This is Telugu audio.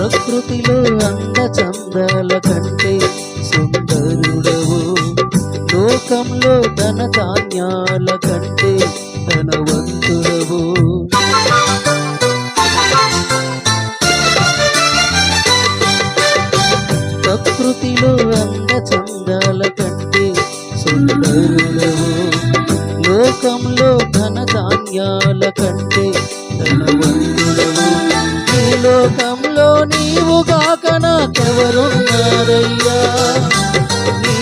ప్రకృతిలో అందచందాల కంటే సుందరుడవు, లోకంలో ధన ధాన్యాల కంటే ధనవంతుడవు. ప్రకృతిలో అందచందాల కంటే సుందరుడవు, లోకంలో ధన ధాన్యాల కంటే ధనవంతుడవు. ఈ లోకంలో నీవు కాక నాకెవరున్నారయ్యా, నీ